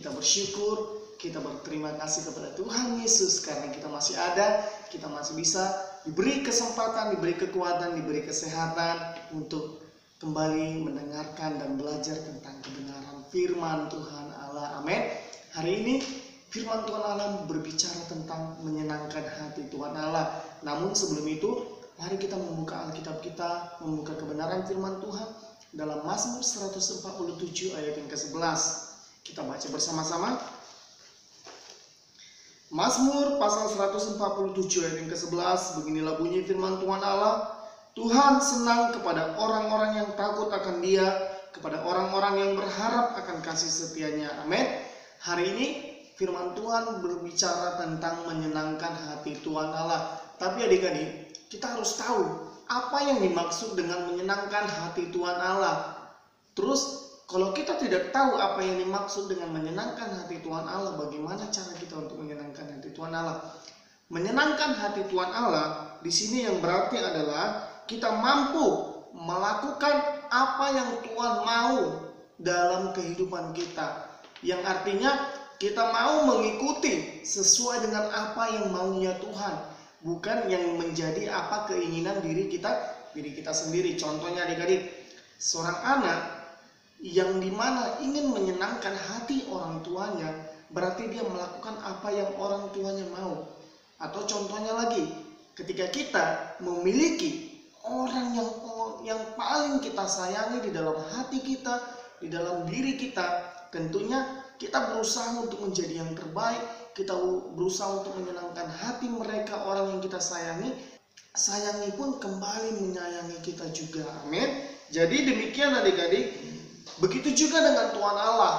Kita bersyukur, kita berterima kasih kepada Tuhan Yesus karena kita masih ada, kita masih bisa diberi kesempatan, diberi kekuatan, diberi kesehatan untuk kembali mendengarkan dan belajar tentang kebenaran firman Tuhan Allah. Amin. Hari ini firman Tuhan Allah berbicara tentang menyenangkan hati Tuhan Allah. Namun sebelum itu, mari kita membuka Alkitab kita, membuka kebenaran firman Tuhan dalam Mazmur 147 ayat yang ke-11. Kita baca bersama-sama. Mazmur pasal 147 ayat yang ke-11, beginilah bunyi firman Tuhan Allah. Tuhan senang kepada orang-orang yang takut akan Dia, kepada orang-orang yang berharap akan kasih setianya. Amin. Hari ini firman Tuhan berbicara tentang menyenangkan hati Tuhan Allah. Tapi adik-adik, kita harus tahu apa yang dimaksud dengan menyenangkan hati Tuhan Allah. Terus kalau kita tidak tahu apa yang dimaksud dengan menyenangkan hati Tuhan Allah, bagaimana cara kita untuk menyenangkan hati Tuhan Allah? Menyenangkan hati Tuhan Allah di sini yang berarti adalah kita mampu melakukan apa yang Tuhan mau dalam kehidupan kita. Yang artinya kita mau mengikuti sesuai dengan apa yang maunya Tuhan, bukan yang menjadi apa keinginan diri kita sendiri. Contohnya adik-adik, seorang anak yang dimana ingin menyenangkan hati orang tuanya, berarti dia melakukan apa yang orang tuanya mau. Atau contohnya lagi, ketika kita memiliki orang yang paling kita sayangi di dalam hati kita, di dalam diri kita, tentunya kita berusaha untuk menjadi yang terbaik. Kita berusaha untuk menyenangkan hati mereka, orang yang kita sayangi. Sayangi pun kembali menyayangi kita juga. Amin. Jadi demikian adik-adik. Begitu juga dengan Tuhan Allah.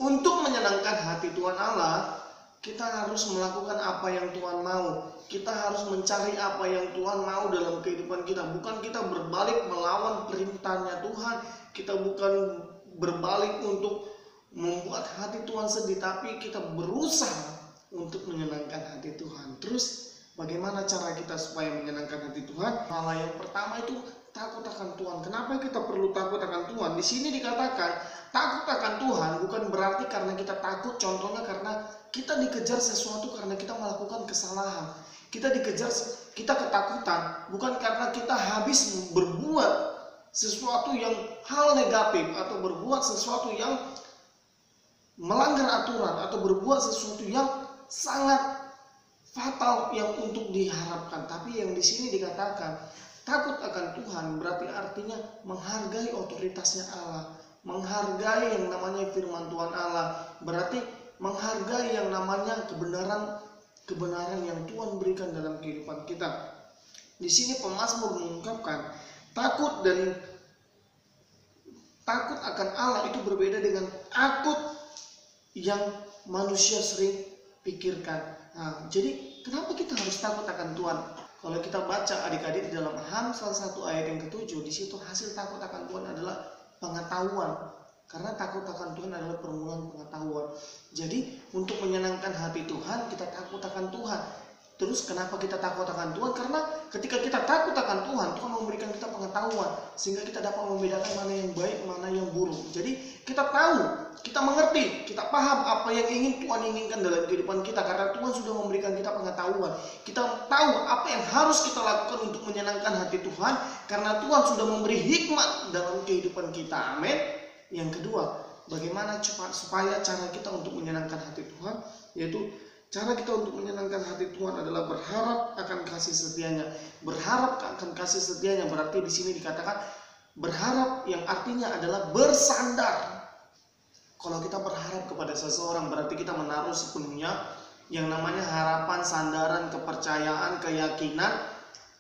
Untuk menyenangkan hati Tuhan Allah, kita harus melakukan apa yang Tuhan mau. Kita harus mencari apa yang Tuhan mau dalam kehidupan kita. Bukan kita berbalik melawan perintahnya Tuhan. Kita bukan berbalik untuk membuat hati Tuhan sedih, tapi kita berusaha untuk menyenangkan hati Tuhan. Terus bagaimana cara kita supaya menyenangkan hati Tuhan? Hal yang pertama itu takut akan Tuhan. Kenapa kita perlu takut akan Tuhan? Di sini dikatakan takut akan Tuhan bukan berarti karena kita takut, contohnya karena kita dikejar sesuatu karena kita melakukan kesalahan. Kita dikejar, kita ketakutan bukan karena kita habis berbuat sesuatu yang hal negatif atau berbuat sesuatu yang melanggar aturan atau berbuat sesuatu yang sangat fatal yang untuk diharapkan. Tapi yang di sini dikatakan takut akan Tuhan berarti artinya menghargai otoritasnya Allah, menghargai yang namanya firman Tuhan Allah, berarti menghargai yang namanya kebenaran yang Tuhan berikan dalam kehidupan kita. Di sini pemazmur mengungkapkan takut akan Allah itu berbeda dengan takut yang manusia sering pikirkan. Nah, jadi kenapa kita harus takut akan Tuhan? Kalau kita baca adik-adik di dalam Amsal 1 ayat yang ke-7, di situ hasil takut akan Tuhan adalah pengetahuan. Karena takut akan Tuhan adalah permulaan pengetahuan. Jadi untuk menyenangkan hati Tuhan, kita takut akan Tuhan. Terus kenapa kita takut akan Tuhan? Karena ketika kita takut akan Tuhan, Tuhan memberikan kita pengetahuan sehingga kita dapat membedakan mana yang baik, mana yang buruk. Jadi kita tahu, kita mengerti, kita paham apa yang ingin Tuhan inginkan dalam kehidupan kita karena Tuhan sudah memberikan kita pengetahuan. Kita tahu apa yang harus kita lakukan untuk menyenangkan hati Tuhan karena Tuhan sudah memberi hikmat dalam kehidupan kita. Amin. Yang kedua, bagaimana supaya cara kita untuk menyenangkan hati Tuhan, yaitu cara kita untuk menyenangkan hati Tuhan adalah berharap akan kasih setianya. Berharap akan kasih setianya berarti di sini dikatakan berharap yang artinya adalah bersandar. Kalau kita berharap kepada seseorang berarti kita menaruh sepenuhnya yang namanya harapan, sandaran, kepercayaan, keyakinan.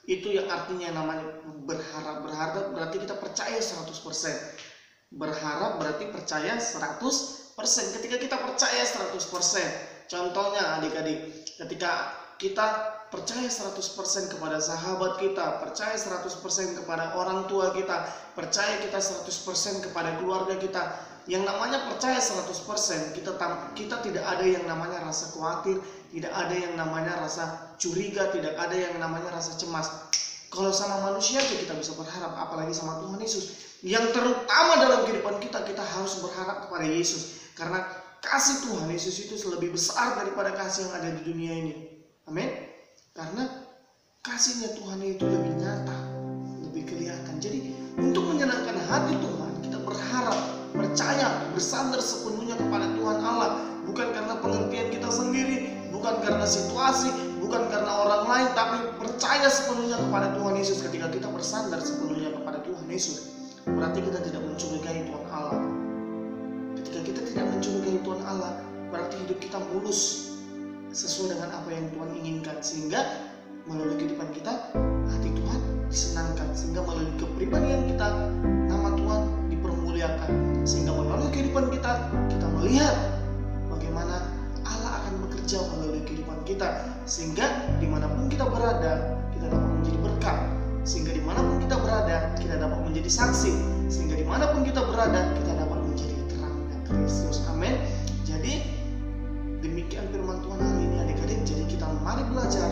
Itu yang artinya yang namanya berharap. Berharap berarti kita percaya 100%. Berharap berarti percaya 100%. Ketika kita percaya 100%, contohnya adik-adik, ketika kita percaya 100% kepada sahabat kita, percaya 100% kepada orang tua kita, percaya kita 100% kepada keluarga kita. Yang namanya percaya 100%, kita tidak ada yang namanya rasa khawatir, tidak ada yang namanya rasa curiga, tidak ada yang namanya rasa cemas. Kalau sama manusia aja kita bisa berharap, apalagi sama Tuhan Yesus. Yang terutama dalam kehidupan kita, kita harus berharap kepada Yesus. Karena kasih Tuhan Yesus itu lebih besar daripada kasih yang ada di dunia ini. Amin. Karena kasihnya Tuhan itu lebih nyata, lebih kelihatan. Jadi untuk menyenangkan hati Tuhan, kita berharap, percaya, bersandar sepenuhnya kepada Tuhan Allah. Bukan karena pengertian kita sendiri, bukan karena situasi, bukan karena orang lain, tapi percaya sepenuhnya kepada Tuhan Yesus. Ketika kita bersandar sepenuhnya kepada Tuhan Yesus, berarti kita tidak mencurigai Tuhan Allah. Ketika kita tidak mencurigai Tuhan Allah, berarti hidup kita mulus sesuai dengan apa yang Tuhan inginkan. Sehingga melalui kehidupan kita, hati Tuhan disenangkan. Sehingga melalui kepribadian kita, nama Tuhan dipermuliakan. Sehingga melalui kehidupan kita, kita melihat bagaimana Allah akan bekerja melalui kehidupan kita. Sehingga dimanapun kita berada, kita dapat menjadi berkat. Sehingga dimanapun kita berada, kita dapat menjadi saksi. Sehingga dimanapun kita berada, kita dapat menjadi terangnya Kristus. Amin. Jadi demikian firman Tuhan hari ini adik-adik. Jadi kita mari belajar